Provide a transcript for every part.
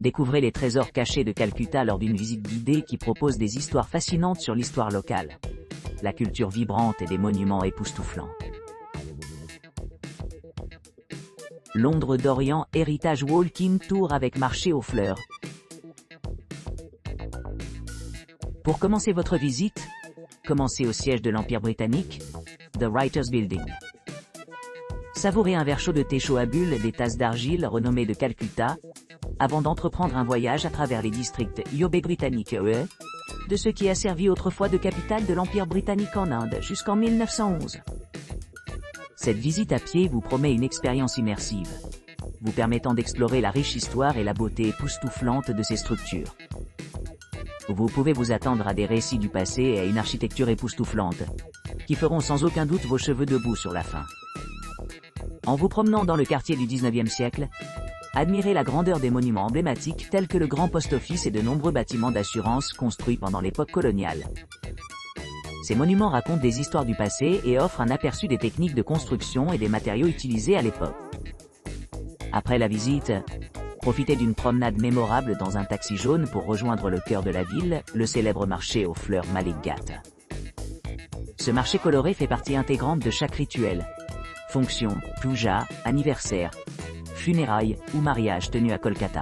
Découvrez les trésors cachés de Calcutta lors d'une visite guidée qui propose des histoires fascinantes sur l'histoire locale, la culture vibrante et des monuments époustouflants. Londres d'Orient Heritage Walking Tour avec marché aux fleurs. Pour commencer votre visite, commencez au siège de l'Empire britannique, The Writers' Building. Savourez un verre chaud de thé chaud à bulles des tasses d'argile renommées de Calcutta, avant d'entreprendre un voyage à travers les districts Yobe britannique de ce qui a servi autrefois de capitale de l'Empire britannique en Inde jusqu'en 1911. Cette visite à pied vous promet une expérience immersive, vous permettant d'explorer la riche histoire et la beauté époustouflante de ces structures. Vous pouvez vous attendre à des récits du passé et à une architecture époustouflante, qui feront sans aucun doute vos cheveux debout sur la fin. En vous promenant dans le quartier du 19e siècle, admirez la grandeur des monuments emblématiques tels que le Grand Post Office et de nombreux bâtiments d'assurance construits pendant l'époque coloniale. Ces monuments racontent des histoires du passé et offrent un aperçu des techniques de construction et des matériaux utilisés à l'époque. Après la visite, profitez d'une promenade mémorable dans un taxi jaune pour rejoindre le cœur de la ville, le célèbre marché aux fleurs Malik Ghat. Ce marché coloré fait partie intégrante de chaque rituel, fonction, puja, anniversaire, funérailles ou mariage tenu à Kolkata.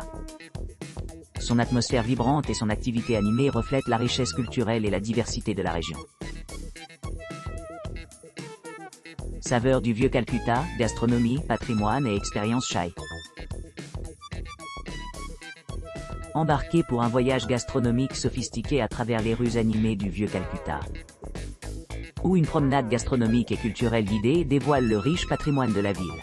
Son atmosphère vibrante et son activité animée reflètent la richesse culturelle et la diversité de la région. Saveurs du vieux Calcutta, gastronomie, patrimoine et expérience chai. Embarquez pour un voyage gastronomique sophistiqué à travers les rues animées du vieux Calcutta, où une promenade gastronomique et culturelle guidée dévoile le riche patrimoine de la ville,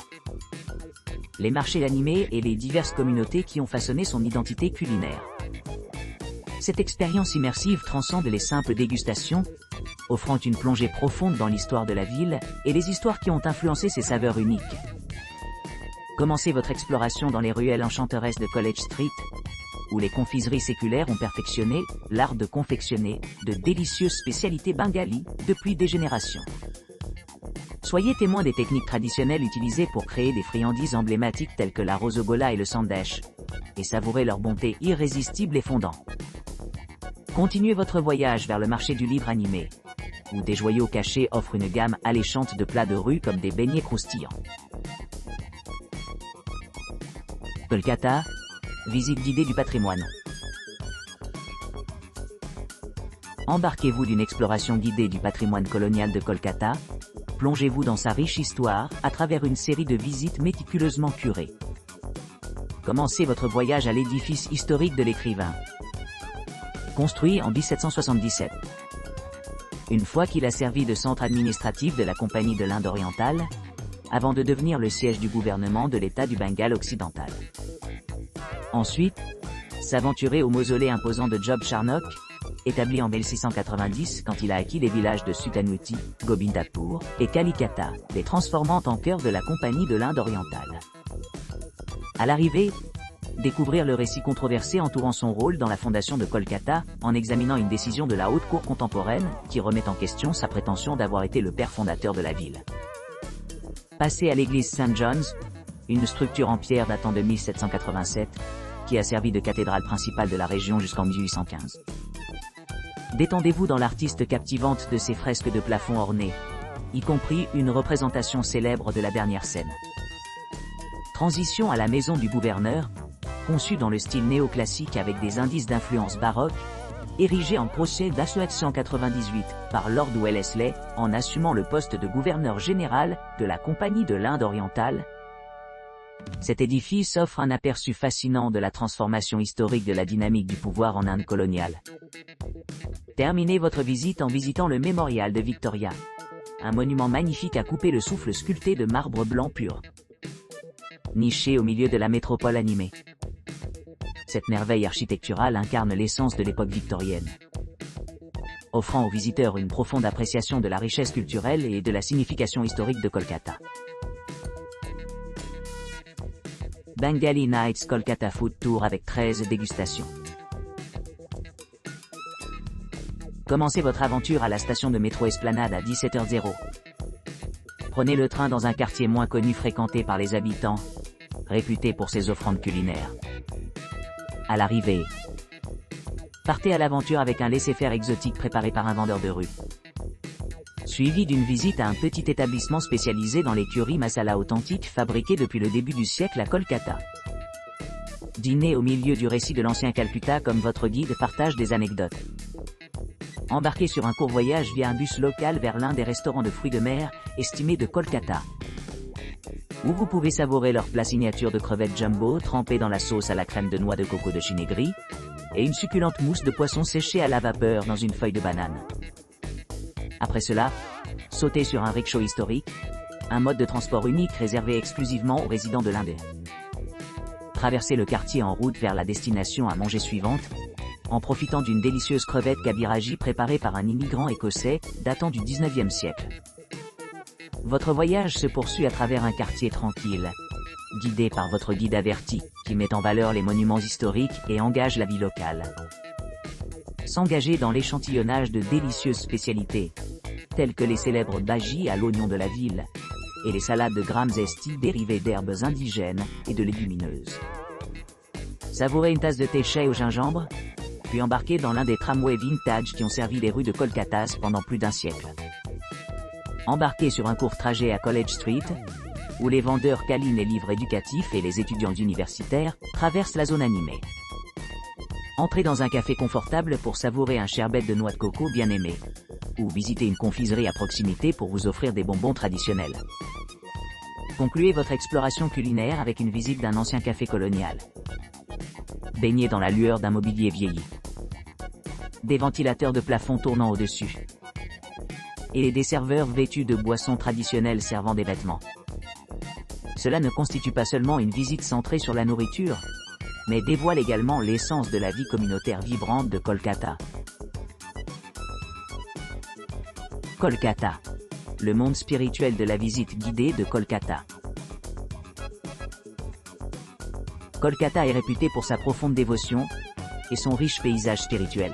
les marchés animés et les diverses communautés qui ont façonné son identité culinaire. Cette expérience immersive transcende les simples dégustations, offrant une plongée profonde dans l'histoire de la ville et les histoires qui ont influencé ses saveurs uniques. Commencez votre exploration dans les ruelles enchanteresses de College Street, où les confiseries séculaires ont perfectionné l'art de confectionner de délicieuses spécialités bengalis depuis des générations. Soyez témoin des techniques traditionnelles utilisées pour créer des friandises emblématiques telles que la rosogola et le sandesh, et savourez leur bonté irrésistible et fondante. Continuez votre voyage vers le marché du livre animé, où des joyaux cachés offrent une gamme alléchante de plats de rue comme des beignets croustillants. Kolkata, visite guidée du patrimoine. Embarquez-vous d'une exploration guidée du patrimoine colonial de Kolkata, plongez-vous dans sa riche histoire à travers une série de visites méticuleusement curées. Commencez votre voyage à l'édifice historique de l'écrivain. Construit en 1777. Une fois qu'il a servi de centre administratif de la Compagnie de l'Inde orientale, avant de devenir le siège du gouvernement de l'État du Bengale occidental. Ensuite, s'aventurer au mausolée imposant de Job Charnock, établi en 1690 quand il a acquis les villages de Sutanuti, Gobindapur et Kalikata, les transformant en cœur de la Compagnie de l'Inde orientale. À l'arrivée, découvrir le récit controversé entourant son rôle dans la fondation de Kolkata, en examinant une décision de la haute cour contemporaine, qui remet en question sa prétention d'avoir été le père fondateur de la ville. Passez à l'église St. John's, une structure en pierre datant de 1787, qui a servi de cathédrale principale de la région jusqu'en 1815. Détendez-vous dans l'artiste captivante de ses fresques de plafond ornés, y compris une représentation célèbre de la dernière scène. Transition à la maison du gouverneur, conçue dans le style néoclassique avec des indices d'influence baroque, érigée en procès d'Association 98 par Lord Wellesley, en assumant le poste de gouverneur général de la Compagnie de l'Inde orientale. Cet édifice offre un aperçu fascinant de la transformation historique de la dynamique du pouvoir en Inde coloniale. Terminez votre visite en visitant le mémorial de Victoria, un monument magnifique à couper le souffle sculpté de marbre blanc pur. Niché au milieu de la métropole animée. Cette merveille architecturale incarne l'essence de l'époque victorienne, offrant aux visiteurs une profonde appréciation de la richesse culturelle et de la signification historique de Kolkata. Bengali Nights Kolkata Food Tour avec 13 dégustations. Commencez votre aventure à la station de métro Esplanade à 17h00. Prenez le train dans un quartier moins connu fréquenté par les habitants, réputé pour ses offrandes culinaires. À l'arrivée, partez à l'aventure avec un laissez-faire exotique préparé par un vendeur de rue, suivi d'une visite à un petit établissement spécialisé dans les curry masala authentiques fabriqués depuis le début du siècle à Kolkata. Dînez au milieu du récit de l'ancien Calcutta comme votre guide partage des anecdotes. Embarquez sur un court voyage via un bus local vers l'un des restaurants de fruits de mer estimés de Kolkata, où vous pouvez savourer leur plat signature de crevettes jumbo trempées dans la sauce à la crème de noix de coco de Chinegri, et une succulente mousse de poisson séché à la vapeur dans une feuille de banane. Après cela, sautez sur un rickshaw historique, un mode de transport unique réservé exclusivement aux résidents de l'Inde. Traversez le quartier en route vers la destination à manger suivante, en profitant d'une délicieuse crevette kabiraji préparée par un immigrant écossais datant du 19e siècle. Votre voyage se poursuit à travers un quartier tranquille, guidé par votre guide averti, qui met en valeur les monuments historiques et engage la vie locale. S'engager dans l'échantillonnage de délicieuses spécialités, telles que les célèbres bhajis à l'oignon de la ville, et les salades de grams zesty dérivées d'herbes indigènes et de légumineuses. Savourez une tasse de thé chai au gingembre, puis embarquez dans l'un des tramways vintage qui ont servi les rues de Kolkata pendant plus d'un siècle. Embarquez sur un court trajet à College Street, où les vendeurs câlinent les livres éducatifs et les étudiants universitaires traversent la zone animée. Entrez dans un café confortable pour savourer un sherbet de noix de coco bien aimé, ou visitez une confiserie à proximité pour vous offrir des bonbons traditionnels. Concluez votre exploration culinaire avec une visite d'un ancien café colonial. Baignez dans la lueur d'un mobilier vieilli, des ventilateurs de plafond tournant au-dessus, et des serveurs vêtus de boissons traditionnelles servant des vêtements. Cela ne constitue pas seulement une visite centrée sur la nourriture, mais dévoile également l'essence de la vie communautaire vibrante de Kolkata. Kolkata, le monde spirituel de la visite guidée de Kolkata. Kolkata est réputée pour sa profonde dévotion et son riche paysage spirituel.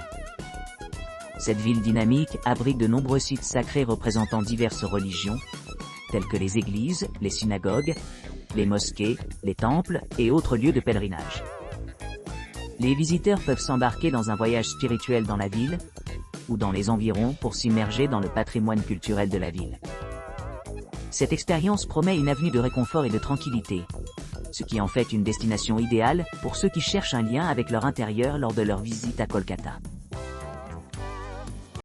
Cette ville dynamique abrite de nombreux sites sacrés représentant diverses religions, telles que les églises, les synagogues, les mosquées, les temples et autres lieux de pèlerinage. Les visiteurs peuvent s'embarquer dans un voyage spirituel dans la ville, ou dans les environs pour s'immerger dans le patrimoine culturel de la ville. Cette expérience promet une avenue de réconfort et de tranquillité, ce qui en fait une destination idéale pour ceux qui cherchent un lien avec leur intérieur lors de leur visite à Kolkata.